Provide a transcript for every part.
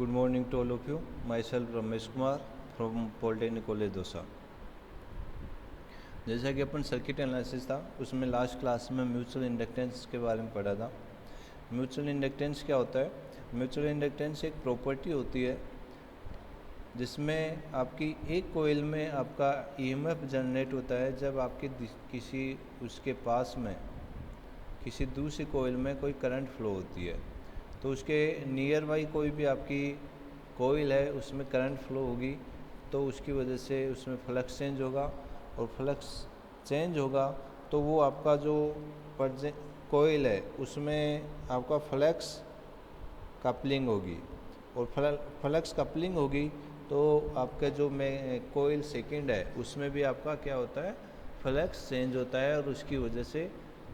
Good morning to all of you. Myself Ramesh Kumar from Polytechnic College dosa. जैसा कि अपन circuit analysis था उसमें last class में mutual inductance के बारे में पढ़ा था। म्यूचुअल इंडक्टेंस क्या होता है? म्यूचुअल इंडक्टेंस एक प्रॉपर्टी होती है जिसमें आपकी एक कोयल में आपका ईएमएफ जनरेट होता है जब आपके किसी उसके पास में किसी दूसरी कोयल में कोई करंट फ्लो होती है, तो उसके नियर बाई कोई भी आपकी कोयल है उसमें करंट फ्लो होगी तो उसकी वजह से उसमें फ्लक्स चेंज होगा, और फ्लक्स चेंज होगा तो वो आपका जो कोयल है उसमें आपका फ्लक्स कपलिंग होगी, और फ्लक्स कपलिंग होगी तो आपका जो कोयल सेकंड है उसमें भी आपका क्या होता है, फ्लक्स चेंज होता है, और उसकी वजह से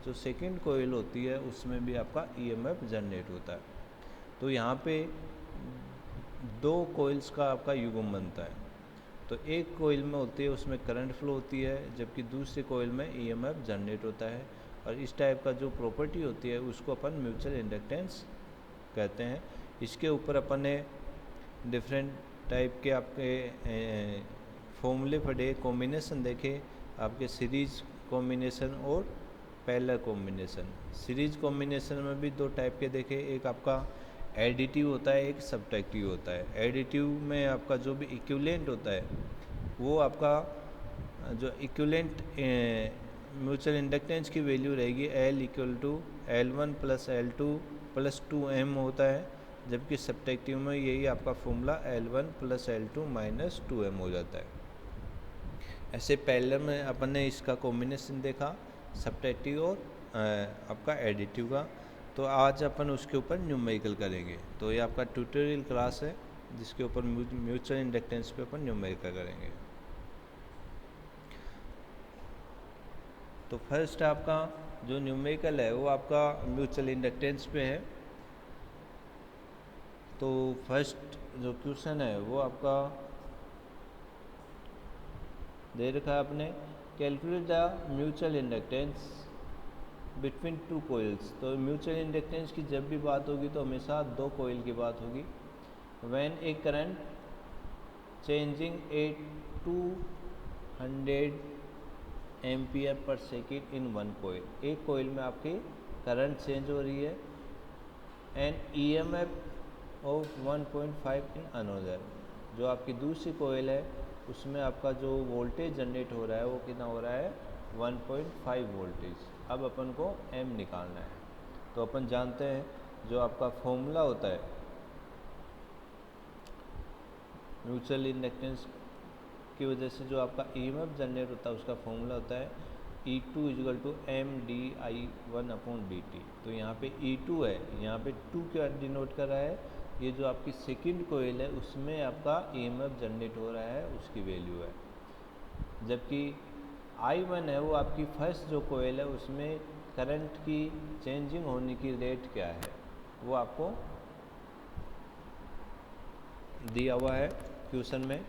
जो सेकंड कोयल होती है उसमें भी आपका ईएमएफ जनरेट होता है। तो यहाँ पे दो कोयल्स का आपका युग्म बनता है। तो एक कोयल में होती है उसमें करंट फ्लो होती है, जबकि दूसरे कोयल में ईएमएफ जनरेट होता है, और इस टाइप का जो प्रॉपर्टी होती है उसको अपन म्यूचुअल इंडक्टेंस कहते हैं। इसके ऊपर अपन ने डिफरेंट टाइप के आपके फॉर्मूले पढ़े, कॉम्बिनेशन देखे, आपके सीरीज कॉम्बिनेशन और पैरेलल कॉम्बिनेशन। सीरीज कॉम्बिनेशन में भी दो टाइप के देखे, एक आपका एडिटिव होता है, एक सब्ट्रैक्टिव होता है। एडिटिव में आपका जो भी इक्विवेलेंट होता है वो आपका जो इक्विवेलेंट म्यूचुअल इंडक्टेंस की वैल्यू रहेगी L equal to L1 plus L2 plus 2M होता है, जबकि सब्ट्रैक्टिव में यही आपका formula L1 plus L2 minus 2M हो जाता है। ऐसे पैरेलल में अपन ने इसका कॉम्बिनेशन देखा, सब्ट्रैक्टिव और आपका एडिटिव का। तो आज अपन उसके ऊपर न्यूमेरिकल करेंगे। तो ये आपका ट्यूटोरियल क्लास है जिसके ऊपर म्यूचुअल इंडक्टेंस पे अपन न्यूमेरिकल करेंगे। तो फर्स्ट आपका जो न्यूमेरिकल है वो आपका म्यूचुअल इंडक्टेंस पे है। तो फर्स्ट जो क्वेश्चन है वो आपका दे रखा है आपने, calculate the mutual inductance between two coils. तो म्यूचुअल इंडक्टेंस की जब भी बात होगी तो हमेशा दो कोयल की बात होगी। When a current changing at 200 ampere per second in one coil, एक कोयल में आपकी करंट चेंज हो रही है, and EMF of 1.5 in another, जो आपकी दूसरी कोयल है उसमें आपका जो वोल्टेज जनरेट हो रहा है वो कितना हो रहा है, 1.5 वोल्टेज। अब अपन को M निकालना है। तो अपन जानते हैं जो आपका फॉर्मूला होता है म्यूचुअल इंडक्टेंस की वजह से जो आपका ईएमएफ जनरेट होता है उसका फॉर्मूला होता है E2 इजल टू MdI1/dt। तो यहाँ पे E2 है, यहाँ पे 2 क्या डिनोट कर रहा है, ये जो आपकी सेकंड कोयल है उसमें आपका ईएमएफ जनरेट हो रहा है उसकी वैल्यू है, जबकि I1 है वो आपकी फर्स्ट जो कोयल है उसमें करंट की चेंजिंग होने की रेट क्या है वो आपको दिया हुआ है क्वेश्चन में।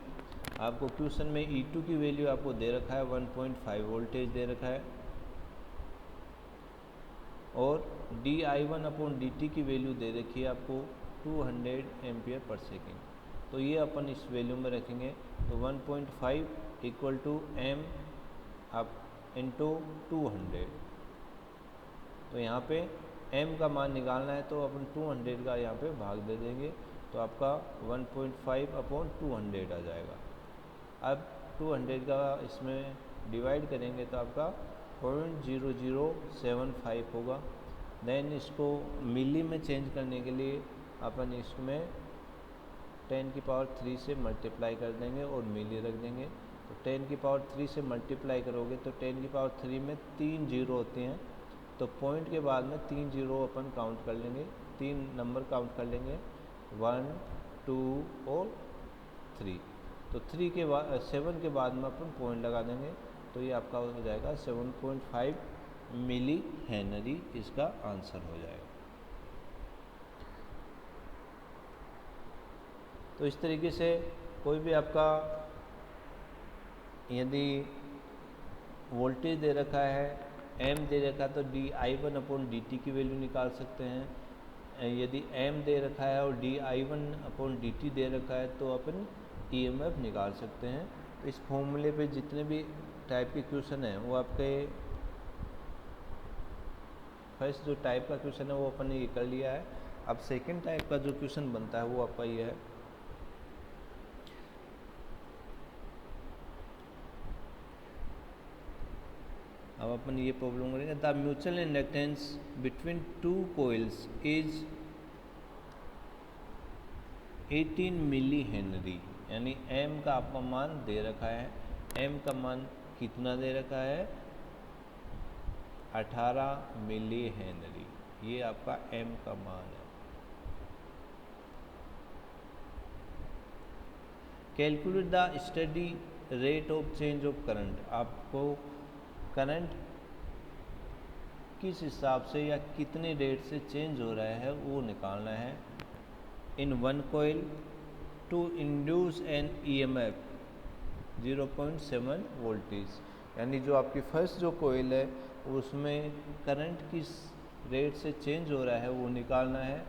आपको क्वेश्चन में E2 की वैल्यू आपको दे रखा है 1.5 वोल्टेज दे रखा है, और dI1/dt की वैल्यू दे रखी है आपको 200 एम्पियर पर सेकेंड। तो ये अपन इस वैल्यू में रखेंगे। तो 1.5 इक्वल टू M आप इंटू 200। तो यहाँ पे M का मान निकालना है तो अपन 200 का यहाँ पे भाग दे देंगे, तो आपका 1.5/200 आ जाएगा। अब 200 का इसमें डिवाइड करेंगे तो आपका 0.0075 होगा। देन इसको मिली में चेंज करने के लिए अपन इसमें 10 की पावर 3 से मल्टीप्लाई कर देंगे और मिली रख देंगे। तो 10 की पावर 3 से मल्टीप्लाई करोगे तो 10 की पावर 3 में 3 जीरो होते हैं, तो पॉइंट के बाद में 3 जीरो अपन काउंट कर लेंगे, 3 नंबर काउंट कर लेंगे, 1 2 और 3। तो 3 के बाद 7 के बाद में अपन पॉइंट लगा देंगे, तो ये आपका हो जाएगा 7.5 मिली हेनरी, इसका आंसर हो जाएगा। तो इस तरीके से कोई भी आपका यदि वोल्टेज दे रखा है, M दे रखा है, तो dI1/dt की वैल्यू निकाल सकते हैं। यदि m दे रखा है और di1/dt दे रखा है तो अपन EMF निकाल सकते हैं। तो इस फॉर्मूले पे जितने भी टाइप के क्वेश्चन हैं वो आपके फर्स्ट जो टाइप का क्वेश्चन है वो अपन ने ये कर लिया है। अब सेकंड टाइप का जो क्वेश्चन बनता है वो आपका ये है। अब अपन ये प्रॉब्लम करेंगे, the mutual inductance between two coils is 18 milli henry, यानी m का आपका मान दे रखा है। m का मान कितना दे रखा है? 18 मिली हेनरी, ये आपका m का मान है। Calculate the study rate of change of current, आपको करंट किस हिसाब से या कितने रेट से चेंज हो रहा है वो निकालना है। In one coil to induce an EMF 0.7 voltage, यानी जो आपकी फर्स्ट जो कोइल है उसमें करंट किस रेट से चेंज हो रहा है वो निकालना है।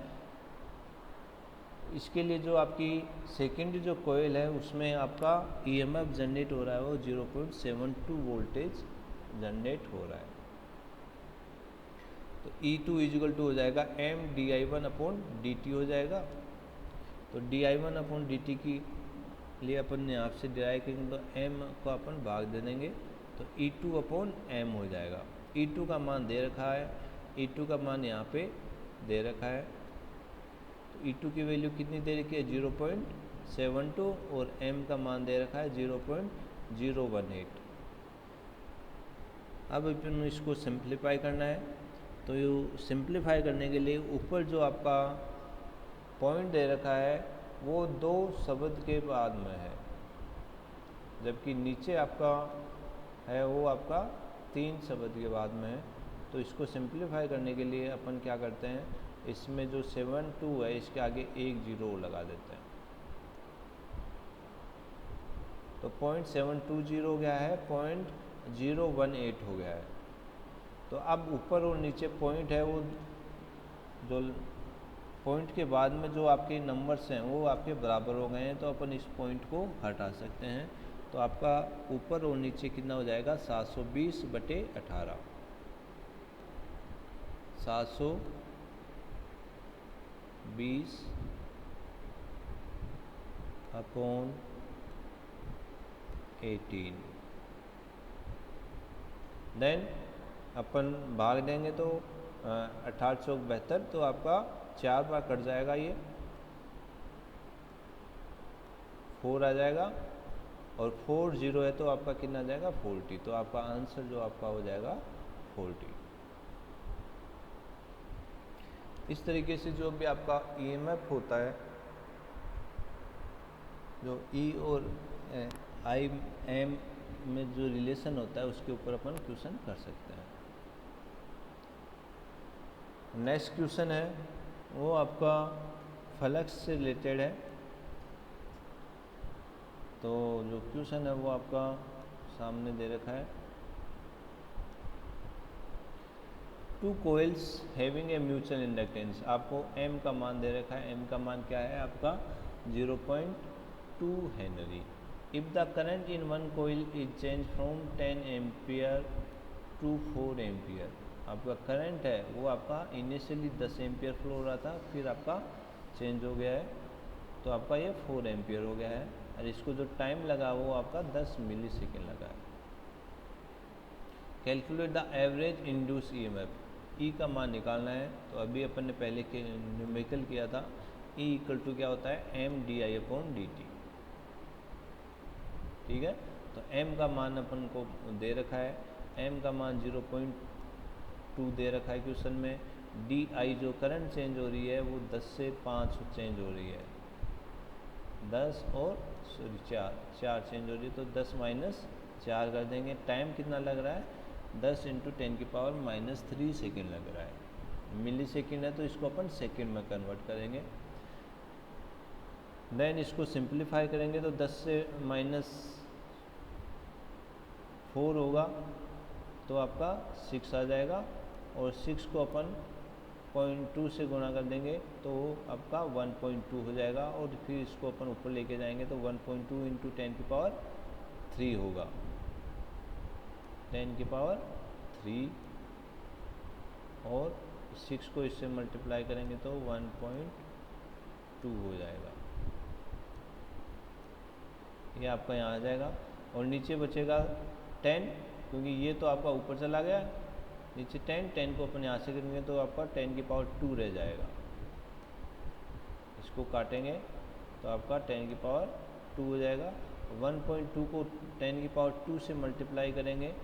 इसके लिए जो आपकी सेकेंड जो कोइल है उसमें आपका EMF जनरेट हो रहा है वो 0.72 वोल्टेज जनरेट हो रहा है। तो E2 इजिकल टू हो जाएगा m di1/dt हो जाएगा। तो di1/dt की लिए अपन ने यहाँ से डिराइव करेंगे तो m को अपन भाग दे देंगे तो E2/m हो जाएगा। E2 का मान दे रखा है, E2 का मान यहाँ पे दे रखा है। तो E2 की वैल्यू कितनी दे रखी है? 0.72 और m का मान दे रखा है 0.018। अब अपन इसको सिंप्लीफाई करना है। तो ये सिंप्लीफाई करने के लिए ऊपर जो आपका पॉइंट दे रखा है वो 2 शब्द के बाद में है, जबकि नीचे आपका है वो आपका 3 शब्द के बाद में है। तो इसको सिंप्लीफाई करने के लिए अपन क्या करते हैं, इसमें जो 72 है इसके आगे 1 0 लगा देते हैं। तो 0.720 हो गया है, 0.018 हो गया है। तो अब ऊपर और नीचे पॉइंट है वो जो पॉइंट के बाद में जो आपके नंबर्स हैं वो आपके बराबर हो गए हैं, तो अपन इस पॉइंट को हटा सकते हैं। तो आपका ऊपर और नीचे कितना हो जाएगा? 720/18, 720/18। देन अपन भाग देंगे तो 1872, तो आपका 4 बार कट जाएगा, ये 4 आ जाएगा और 4 0 है तो आपका कितना आ जाएगा? 40। तो आपका आंसर जो आपका हो जाएगा 40। इस तरीके से जो भी आपका EMF होता है, जो E और I M में जो रिलेशन होता है उसके ऊपर अपन क्वेश्चन कर सकते हैं। नेक्स्ट क्वेश्चन है वो आपका फ्लक्स से रिलेटेड है। तो जो क्वेश्चन है वो आपका सामने दे रखा है। Two coils having a mutual inductance, आपको m का मान दे रखा है। m का मान क्या है आपका? 0.2 henry. If the current in one coil is change from 10 ampere to 4 ampere, आपका करंट है वो आपका इनिशियली 10 एम्पियर फ्लो हो रहा था, फिर आपका चेंज हो गया है तो आपका ये 4 एम्पियर हो गया है। और इसको जो टाइम लगा वो आपका 10 मिली सेकेंड लगा है। Calculate the average induce EMF, E का मान निकालना है। तो अभी अपन ने पहले के न्यूमेरिकल किया था। E इक्वल टू क्या होता है? m di/dt। ठीक है, तो m का मान अपन को दे रखा है, m का मान 0.2 दे रखा है क्वेश्चन में। di जो करंट चेंज हो रही है वो 10 से 5 चेंज हो रही है, 10 और 4 चेंज हो रही है। तो 10 - 4 कर देंगे। टाइम कितना लग रहा है? 10 × 10⁻³ सेकेंड लग रहा है। मिली सेकेंड है तो इसको अपन सेकेंड में कन्वर्ट करेंगे। देन इसको सिंप्लीफाई करेंगे तो 10 से -4 होगा तो आपका 6 आ जाएगा, और 6 को अपन 0.2 से गुणा कर देंगे तो आपका 1.2 हो जाएगा, और फिर इसको अपन ऊपर लेके जाएंगे तो 1.2 इंटू 10⁻³ होगा, 10⁻³, और 6 को इससे मल्टीप्लाई करेंगे तो 1.2 हो जाएगा। ये आपका यहाँ आ जाएगा, और नीचे बचेगा 10, क्योंकि ये तो आपका ऊपर चला गया, नीचे 10 को अपन यहाँ से करेंगे तो आपका 10⁻² रह जाएगा। इसको काटेंगे तो आपका 10⁻² हो जाएगा। 1.2 को 10⁻² से मल्टीप्लाई करेंगे,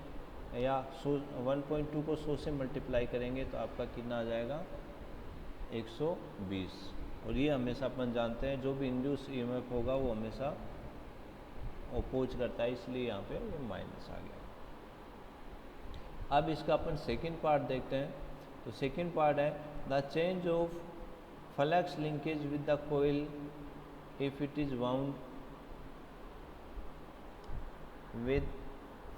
या 1.2 को 100 से मल्टीप्लाई करेंगे तो आपका कितना आ जाएगा, 120। और ये हमेशा अपन जानते हैं जो भी इंड्यूस ईएमएफ होगा वो हमेशा अपोज करता है, इसलिए यहाँ पे ये माइनस आ गया। अब इसका अपन सेकंड पार्ट देखते हैं। तो सेकंड पार्ट है the change of flux linkage with the coil if it is wound with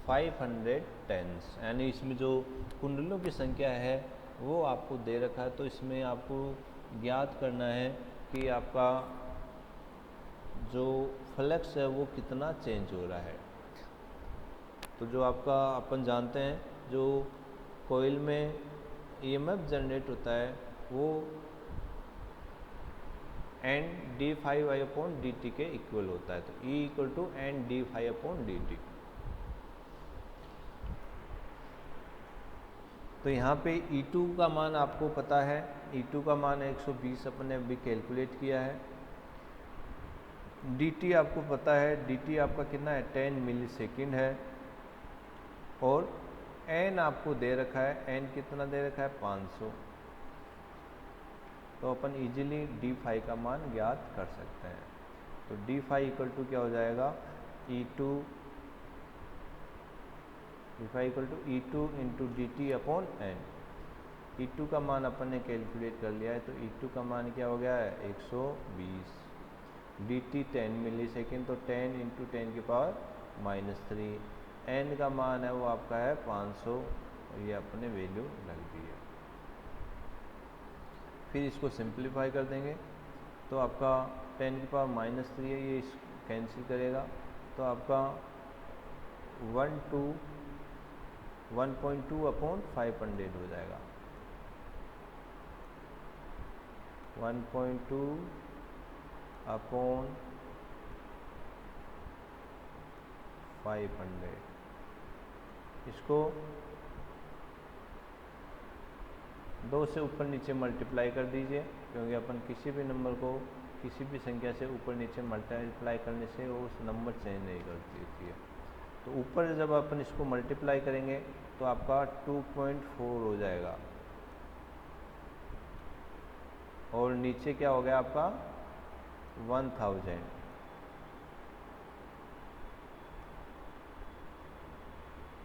500 turns, यानी इसमें जो कुंडलों की संख्या है वो आपको दे रखा है, तो इसमें आपको ज्ञात करना है कि आपका जो फ्लक्स है वो कितना चेंज हो रहा है। तो जो आपका अपन जानते हैं जो कोइल में ईएमएफ जनरेट होता है वो N/d∅dt के इक्वल होता है, तो E = N/d∅dt। तो यहाँ पे E2 का मान आपको पता है, E2 का मान 120 अपन ने अभी कैलकुलेट किया है। dt आपको पता है, dt आपका कितना है, 10 मिलीसेकंड है, और n आपको दे रखा है, n कितना दे रखा है, 500। तो अपन इजीली d∅ का मान ज्ञात कर सकते हैं। तो d∅ = क्या हो जाएगा, E2 × dt/n। E2 का मान अपन ने कैलकुलेट कर लिया है, तो E2 का मान क्या हो गया है, 120। dt 10 मिलीसेकंड, तो 10 × 10⁻³ n का मान है वो आपका है 500, और ये अपने वैल्यू लग दी है। फिर इसको सिंप्लीफाई कर देंगे तो आपका 10⁻³ है, ये कैंसिल करेगा, तो आपका 1.2/500 हो जाएगा। 1.2/500, इसको 2 से ऊपर नीचे मल्टीप्लाई कर दीजिए, क्योंकि अपन किसी भी नंबर को किसी भी संख्या से ऊपर नीचे मल्टीप्लाई करने से वो उस नंबर चेंज नहीं करती है। तो ऊपर जब अपन इसको मल्टीप्लाई करेंगे तो आपका 2.4 हो जाएगा, और नीचे क्या हो गया आपका 1000।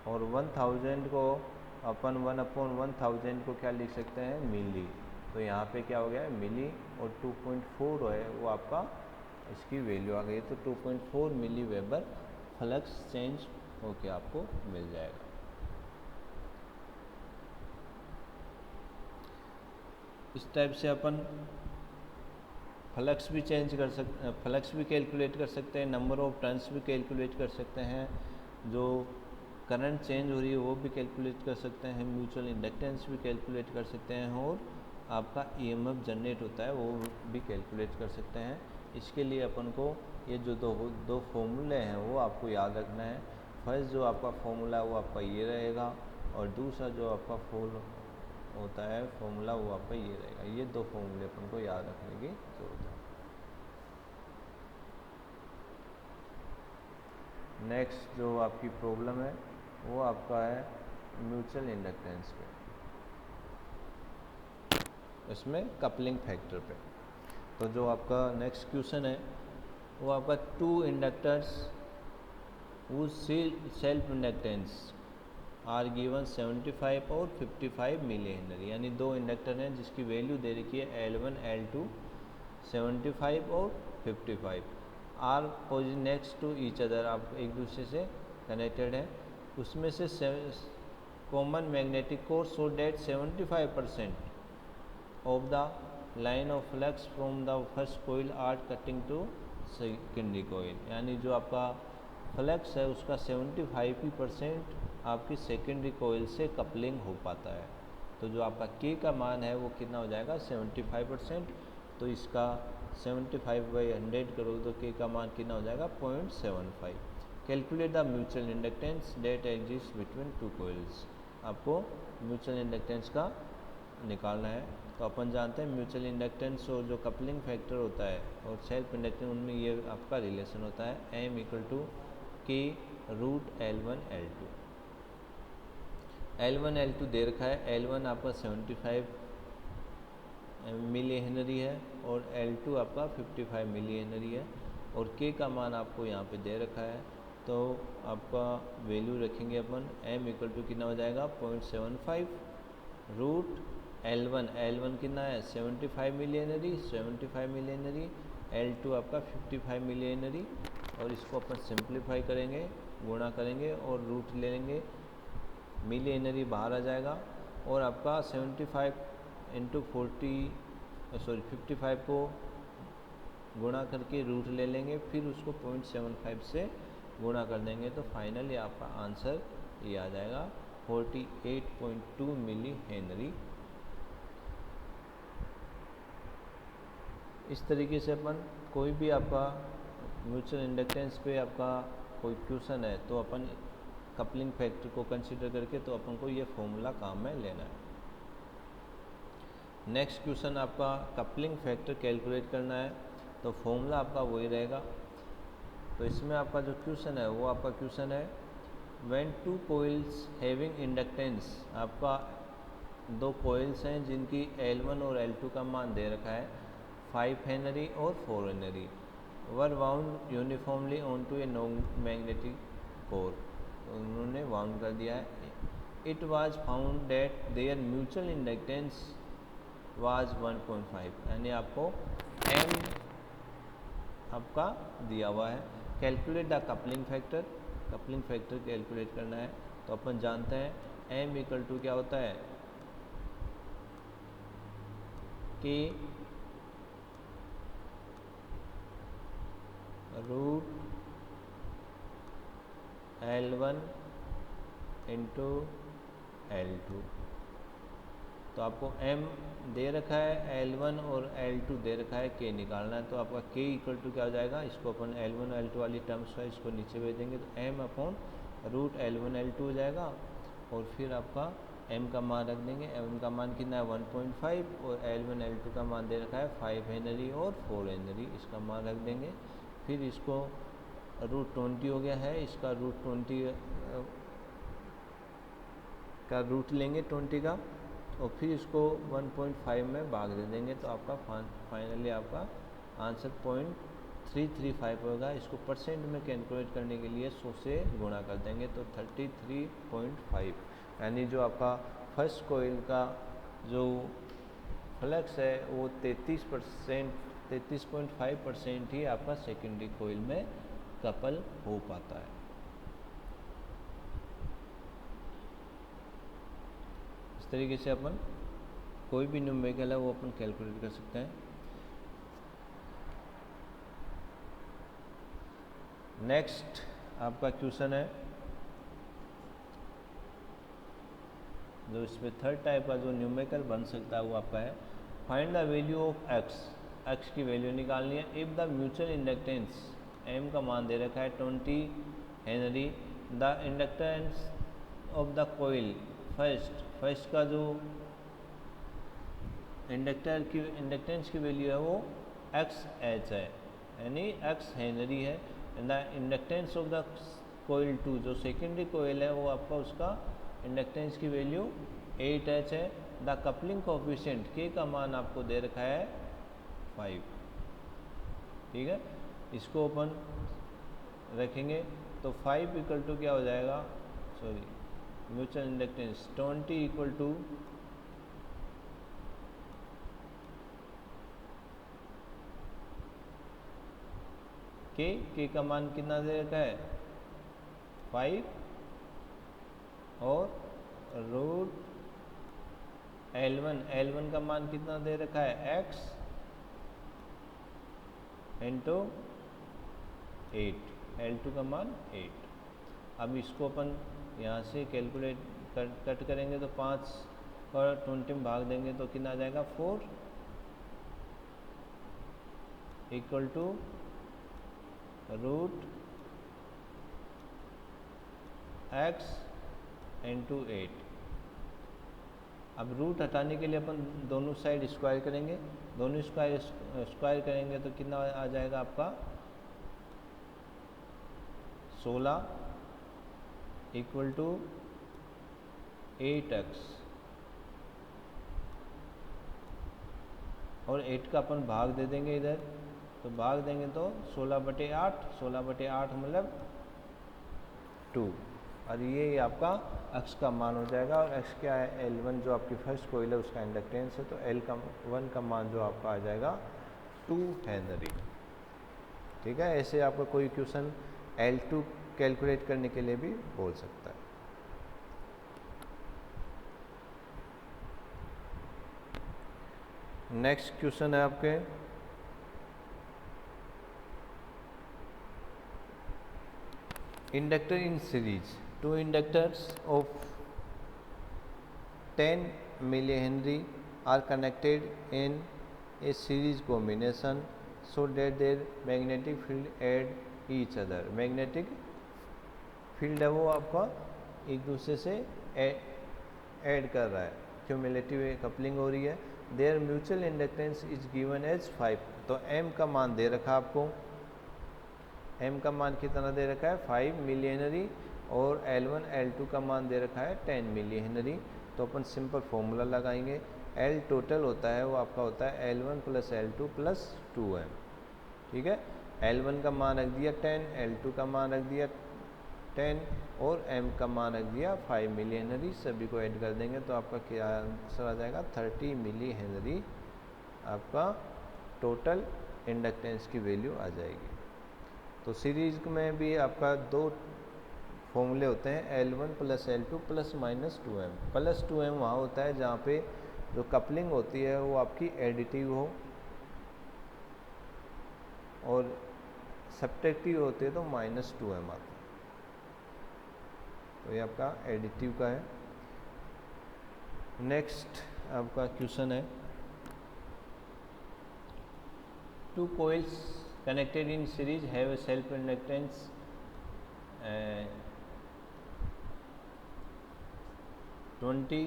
और 1000 को अपन 1/1000 को क्या लिख सकते हैं, मिली। तो यहाँ पे क्या हो गया है, मिली, और 2.4 है वो आपका इसकी वैल्यू आ गई, तो 2.4 मिली वेबर फ्लक्स चेंज होके आपको मिल जाएगा। इस टाइप से अपन फ्लक्स भी चेंज कर सकते, फ्लक्स भी कैलकुलेट कर सकते हैं, नंबर ऑफ टर्न्स भी कैलकुलेट कर सकते हैं, जो करंट चेंज हो रही है वो भी कैलकुलेट कर सकते हैं, म्यूचुअल इंडक्टेंस भी कैलकुलेट कर सकते हैं, और आपका ईएमएफ जनरेट होता है वो भी कैलकुलेट कर सकते हैं। इसके लिए अपन को ये जो दो फॉर्मूले हैं वो आपको याद रखना है। फर्स्ट जो आपका फॉर्मूला है वो आपका ये रहेगा, और दूसरा जो आपका होता है फॉर्मूला वो आपका ये रहेगा। ये दो फॉर्मूले अपन को याद रखने की जरूरत है। नेक्स्ट जो आपकी प्रॉब्लम है वो आपका है म्यूचुअल इंडक्टेंस पे, इसमें कपलिंग फैक्टर पे। तो जो आपका नेक्स्ट क्वेश्चन है वो आपका 2 इंडक्टर्स वो सेल्फ इंडक्टेंस आर गिवन 75 और 55 मिली हेनरी, यानी 2 इंडक्टर हैं जिसकी वैल्यू दे रखी है L1 L2 75 और 55 are position next to each other, आप एक दूसरे से कनेक्टेड हैं। उसमें से common magnetic core so that 75% of the line of flux from the first coil are cutting to secondary coil, यानी जो आपका फ्लक्स है उसका 75% आपकी सेकेंडरी कोयल से कपलिंग हो पाता है। तो जो आपका के का मान है वो कितना हो जाएगा 75%। तो इसका 75/100 करोगे तो के का मान कितना हो जाएगा 0.75। Calculate the mutual inductance that exist between two coils. आपको म्यूचुअल इंडक्टेंस का निकालना है। तो अपन जानते हैं म्यूचुअल इंडक्टेंस और जो कपलिंग फैक्टर होता है और सेल्फ इंडक्टेंस, उनमें ये आपका रिलेशन होता है M = K√L1 L2। L1 L2 दे रखा है। L1 आपका 75 मिली हेनरी है और L2 आपका 55 मिली हेनरी है और K का मान आपको यहाँ पे दे रखा है। तो आपका वैल्यू रखेंगे अपन M = कितना हो जाएगा 0.75 रूट L1 कितना है 75 milli henry, 75 milli henry, L2 आपका 55 मिली हेनरी, और इसको अपन सिंप्लीफाई करेंगे, गुणा करेंगे और रूट ले लेंगे, मिली हेनरी बाहर आ जाएगा और आपका 75 × 55 को गुणा करके रूट ले लेंगे, फिर उसको 0.75 से गुणा कर देंगे तो फाइनली आपका आंसर ये आ जाएगा 48.2 मिली हेनरी। इस तरीके से अपन कोई भी आपका म्यूचुअल इंडक्टेंस पे आपका कोई क्वेश्चन है तो अपन कपलिंग फैक्टर को कंसीडर करके तो अपन को ये फॉर्मूला काम में लेना है। नेक्स्ट क्वेश्चन आपका कपलिंग फैक्टर कैलकुलेट करना है तो फॉर्मूला आपका वही रहेगा। तो इसमें आपका जो क्वेश्चन है वो आपका क्वेश्चन है when two coils having inductance, आपका दो कोइल्स हैं जिनकी L1 और L2 का मान दे रखा है 5 हेनरी और 4 henry, were wound uniformly on to a non magnetic core. उन्होंने वाउंड कर दिया है। It was found that their mutual inductance was 1.5, यानी आपको M आपका दिया हुआ है। Calculate the coupling factor, coupling factor calculate करना है तो अपन जानते हैं M = क्या होता है K रूट L1 × L2। तो आपको M दे रखा है, L1 और L2 दे रखा है, K निकालना है। तो आपका K = क्या हो जाएगा, इसको अपन L1 L2 वाली टर्म्स है इसको नीचे भेज देंगे तो M/√L1 L2 हो जाएगा और फिर आपका M का मान रख देंगे। M का मान कितना है 1.5 और L1 L2 का मान दे रखा है 5 हेनरी और 4 हेनरी, इसका मान रख देंगे। फिर इसको √20 हो गया है, इसका √20 का रूट लेंगे 20 का और फिर इसको 1.5 में भाग दे देंगे तो आपका फाइनली आपका आंसर 0.335 होगा। इसको परसेंट में कैलकुलेट करने के लिए 100 से गुणा कर देंगे तो 33.5, यानी जो आपका फर्स्ट कोयल का जो फ्लक्स है वो 33.5% ही आपका सेकेंडरी कोयल में कपल हो पाता है। इस तरीके से अपन कोई भी न्यूमेरिकल है वो अपन कैलकुलेट कर सकते हैं। नेक्स्ट आपका क्वेश्चन है जो इसमें थर्ड टाइप का जो न्यूमेरिकल बन सकता है वो आपका है find the value of x की वैल्यू निकालनी है। If the mutual inductance M का मान दे रखा है 20 henry, the inductance of the coil first का जो इंडक्टेंस की वैल्यू है वो XH है, यानी X हेनरी है। द इंडक्टेंस ऑफ द कोयल 2 जो सेकेंडरी कोयल है वो आपका उसका इंडक्टेंस की वैल्यू 8H है। द कपलिंग कोएफिशिएंट K का मान आपको दे रखा है 5, ठीक है। इसको अपन रखेंगे तो 5 = क्या हो जाएगा, सॉरी म्यूचुअल इंडक्टेंस 20 = K का मान कितना दे रखा है 5 और L1 का मान कितना दे रखा है x इंटू 8, L2 का मान 8। अब इसको अपन यहाँ से कैलकुलेट कट करेंगे तो 5 और 20 में भाग देंगे तो कितना आ जाएगा 4 equal to root x into 8। अब रूट हटाने के लिए अपन दोनों साइड स्क्वायर करेंगे, दोनों स्क्वायर करेंगे तो कितना आ जाएगा आपका 16 इक्वल टू 8x, और 8 का अपन भाग दे देंगे इधर, तो भाग देंगे तो 16/8, 16/8 मतलब 2, और ये आपका x का मान हो जाएगा। और x क्या है L1 जो आपकी फर्स्ट कोइल है उसका इंडक्टेंस है, तो L1 का मान जो आपका आ जाएगा 2 हेनरी। ठीक है, ऐसे आपका कोई क्वेश्चन L2 कैलकुलेट करने के लिए भी बोल सकता है। नेक्स्ट क्वेश्चन है आपके inductor in series, 2 inductors of 10 millihenry are connected in a series combination so that their magnetic field add each other। Magnetic field है वो आपका एक दूसरे से ऐड कर रहा है, क्यूमुलेटिव कपलिंग हो रही है। There mutual inductance is given as 5, तो m का मान दे रखा आपको, m का मान कितना दे रखा है 5 मिली हेनरी, और L1 L2 का मान दे रखा है 10 मिली हेनरी। तो अपन सिंपल फॉर्मूला लगाएंगे, L टोटल होता है वो आपका होता है L1 plus L2 plus 2m। ठीक है, L1 का मान रख दिया 10, L2 का मान रख दिया 10 और m का मान रख दिया 5 मिली हेनरी। सभी को ऐड कर देंगे तो आपका क्या आंसर आ जाएगा 30 मिली हेनरी, आपका टोटल इंडक्टेंस की वैल्यू आ जाएगी। तो सीरीज में भी आपका 2 फॉर्मूले होते हैं, L1 plus L2 plus minus 2m। Plus 2m वहाँ होता है जहाँ पे जो कपलिंग होती है वो आपकी एडिटिव हो, और सब्ट्रैक्टिव होती है तो माइनस 2m आता है। तो ये आपका एडिटिव का है। नेक्स्ट आपका क्वेश्चन है 2 coils connected in series have a self inductance 20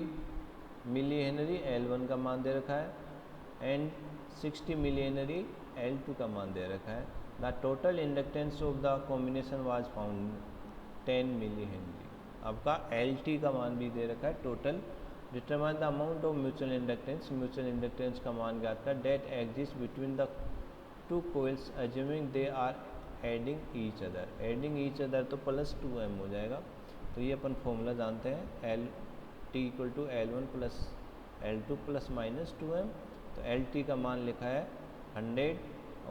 milli henry, L1 का मान दे रखा है, एंड 60 मिली हेनरी L2 का मान दे रखा है। The total inductance of the combination was found 10 milli henry. आपका LT का मान भी दे रखा है total. Determine the amount of mutual inductance, mutual inductance का मान ज्ञात कर that exist between the 2 coils assuming they are adding each other। adding each other तो प्लस 2m हो जाएगा। तो ये अपन फॉर्मूला जानते हैं, LT equal to L1 plus L2 plus minus 2m। तो LT का मान लिखा है 100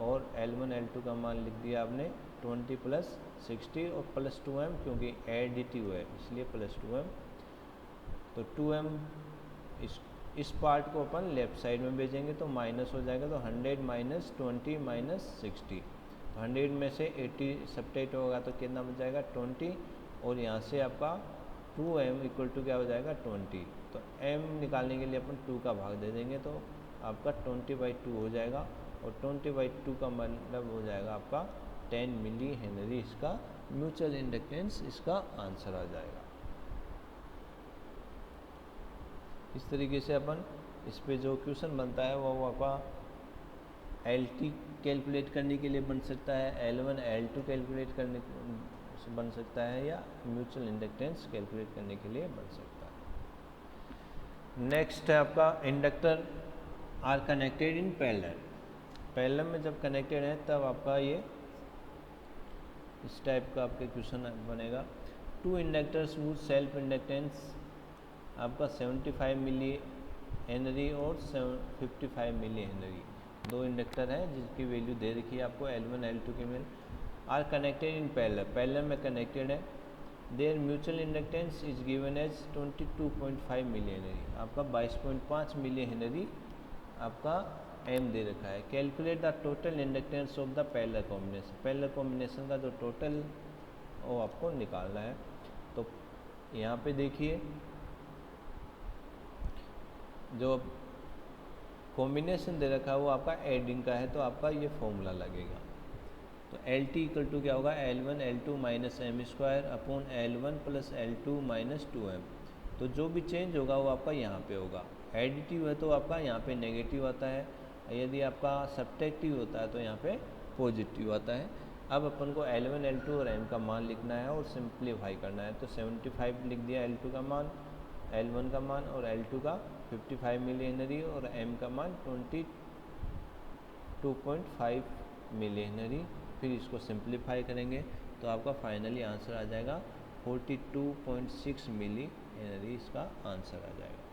और L1 L2 का मान लिख दिया आपने 20 प्लस 60 और प्लस 2m, क्योंकि एडिटिव है इसलिए प्लस 2m। तो 2m इस पार्ट को अपन लेफ्ट साइड में भेजेंगे तो माइनस हो जाएगा, तो 100 माइनस 20 माइनस 60। तो 100 में से 80 सब्ट्रैक्ट होगा तो कितना बच जाएगा 20, और यहाँ से आपका 2m इक्वल टू क्या हो जाएगा 20। तो m निकालने के लिए अपन 2 का भाग दे देंगे तो आपका 20/2 हो जाएगा, और 20/2 का मतलब हो जाएगा आपका 10 मिली हेनरी। इसका म्यूचुअल इंडक्टेंस इसका आंसर आ जाएगा। इस तरीके से अपन इस पे जो क्वेश्चन बनता है वो आपका LT कैलकुलेट करने के लिए बन सकता है, L1 L2 कैलकुलेट करने बन सकता है, या म्यूचुअल इंडक्टेंस कैलकुलेट करने के लिए बन सकता है। नेक्स्ट है आपका inductor are connected in parallel. Parallel में जब कनेक्टेड है तब आपका ये इस टाइप का आपके क्वेश्चन बनेगा। 2 इंडक्टर्स वुड सेल्फ इंडक्टेंस आपका 75 मिली हेनरी और 55 मिली हेनरी। 2 इंडक्टर हैं जिसकी वैल्यू दे रखी है आपको L1 L2 के में, are connected in parallel. Parallel में कनेक्टेड है there mutual inductance is given as 22.5 milli henry, आपका 22.5 मिली हेनरी आपका एम दे रखा है। Calculate the total inductance of the parallel combination, parallel combination का जो टोटल वो आपको निकालना है। तो यहाँ पे देखिए जो कॉम्बिनेशन दे रखा है वो आपका एडिंग का है, तो आपका ये फॉर्मूला लगेगा। तो एल टी इक्वल टू क्या होगा, L1 L2 minus M square upon L1 plus L2 minus 2m। तो जो भी चेंज होगा वो आपका यहाँ पे होगा। एडिटिव है तो आपका यहाँ पे नेगेटिव आता है, यदि आपका सब्ट्रैक्टिव होता है तो यहाँ पे पॉजिटिव आता है। अब अपन को L1 L2 और m का मान लिखना है और सिंप्लीफाई करना है। तो 75 लिख दिया L2 का मान, L1 का मान और L2 का 55 मिली हेनरी और m का मान 22.5 मिली हेनरी। फिर इसको सिंप्लीफाई करेंगे तो आपका फाइनली आंसर आ जाएगा 42.6 मिली हेनरी, इसका आंसर आ जाएगा।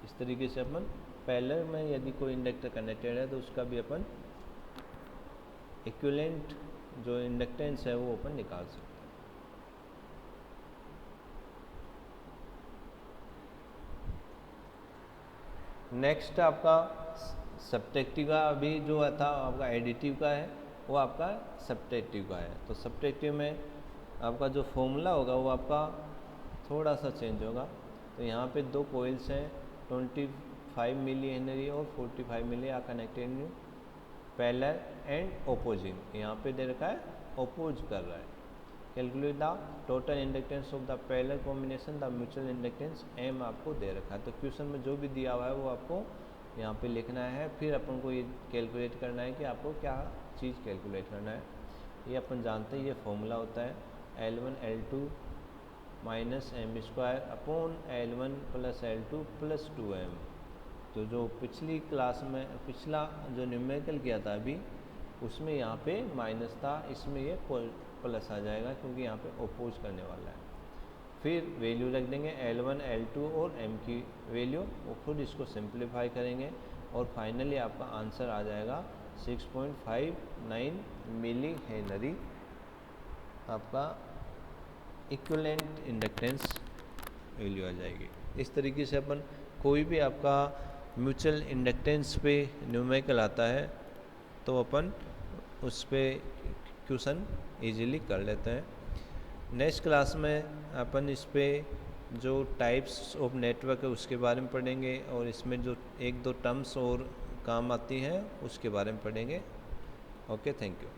इस तरीके से अपन पैरेलल में यदि कोई इंडक्टर कनेक्टेड है तो उसका भी अपन इक्विवेलेंट जो इंडक्टेंस है वो अपन निकाल सकते हैं। नेक्स्ट आपका सब्ट्रैक्टिव का, अभी जो था आपका एडिटिव का है वो आपका सब्ट्रैक्टिव का है। तो सब्ट्रैक्टिव में आपका जो फॉर्मूला होगा वो आपका थोड़ा सा चेंज होगा। तो यहाँ पे दो कोइल्स हैं 25 मिली हेनरी और 45 milli are connected in parallel and opposing. यहाँ पे दे रखा है ओपोज कर रहा है। Calculate the total inductance of the parallel combination, the mutual inductance M आपको दे रखा है। तो क्वेश्चन में जो भी दिया हुआ है वो आपको यहाँ पे लिखना है। फिर अपन को ये कैलकुलेट करना है कि आपको क्या चीज़ कैलकुलेट करना है। ये अपन जानते हैं, ये फॉर्मूला होता है L1 L2 minus M square upon L1 plus L2 plus 2m। तो जो पिछली क्लास में पिछला जो न्यूमेरिकल किया था अभी उसमें यहाँ पे माइनस था, इसमें ये प्लस आ जाएगा क्योंकि यहाँ पे ओपोज करने वाला है। फिर वैल्यू रख देंगे L1 L2 और m की वैल्यू, वो खुद इसको सिंप्लीफाई करेंगे और फाइनली आपका आंसर आ जाएगा 6.59 मिली हेनरी, आपका इक्विवेलेंट इंडक्टेंस वैल्यू आ जाएगी। इस तरीके से अपन कोई भी आपका म्यूचुअल इंडक्टेंस पे न्यूमेरिकल आता है तो अपन उस पर क्वेश्चन इजीली कर लेते हैं। नेक्स्ट क्लास में अपन इस पे जो टाइप्स ऑफ नेटवर्क है उसके बारे में पढ़ेंगे और इसमें जो एक दो टर्म्स और काम आती हैं उसके बारे में पढ़ेंगे। Okay, thank you.